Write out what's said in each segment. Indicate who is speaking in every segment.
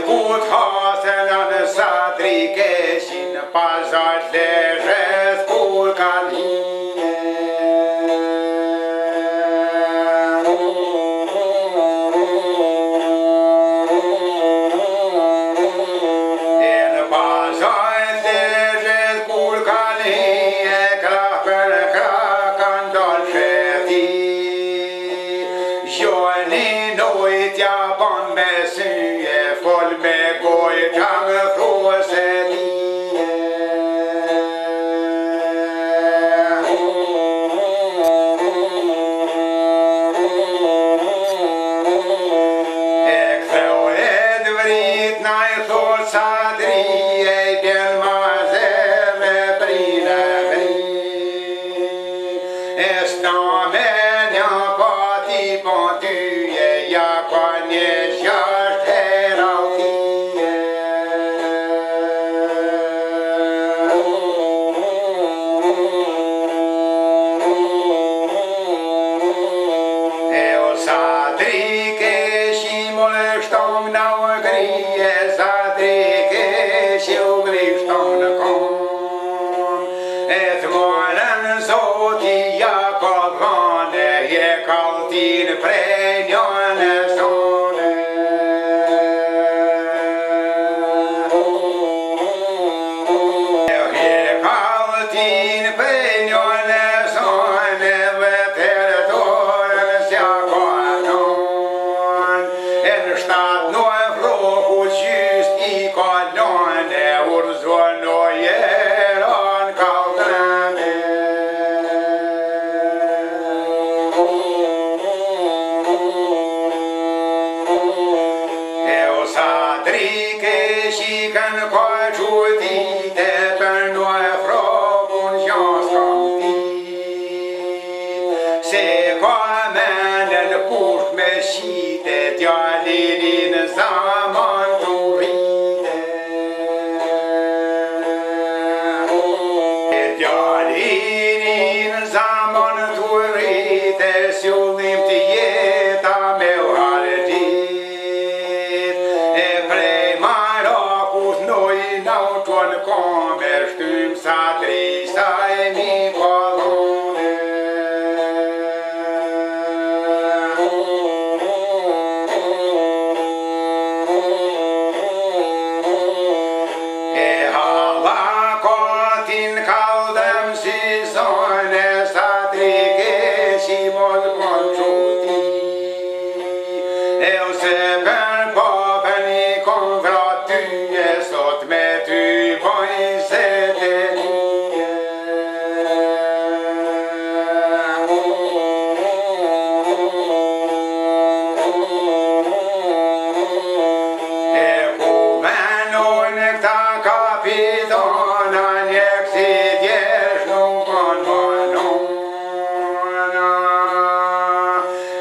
Speaker 1: Kut hasen në satri keshin pazar lezhes kur kalhine. E në pazar lezhes kur kalhine, krah për krah kanë dalë sheti. Gjoni nojtja ban me syje, fol me gojë qa më thua se dije. E ktheu e dëvrit na i thot sadrije, i bjen maze me prine vri. E s'na me nja pati po tyje, ja ka një gjasht hera utije. E o sadri keshi mole shtong na u grije, sadri keshi u gri shtong në kom. E të morën zoti ja ka dhane, je kaltin prej njone sone. Je kaltin prej njone sone, vetër dorën s'ja ka non. E në shtat në vroku gjyst i kalone, urzon o jeron kaldrame. E o sadri keshi kanë ka qutite, për në frokun gjans kam ti. Se ka menën kusht me shite, djalinin zaman të rrite. E djalinin zaman të rrite, s'jullim të jeta me u hargjit. E prej Marokus noj na u qon kome, shtym sadri sa e mi kodhone. E halakotin kaldëm si zone, sadri keshi mos bon quti. E ose për popën i kom vrat tyje, sot me ty boj se të nije. E ku menojnë këta kapitona, njek si djesh nuk kon bonona.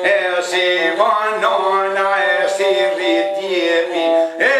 Speaker 1: E si bonona, e si rrit djepi, e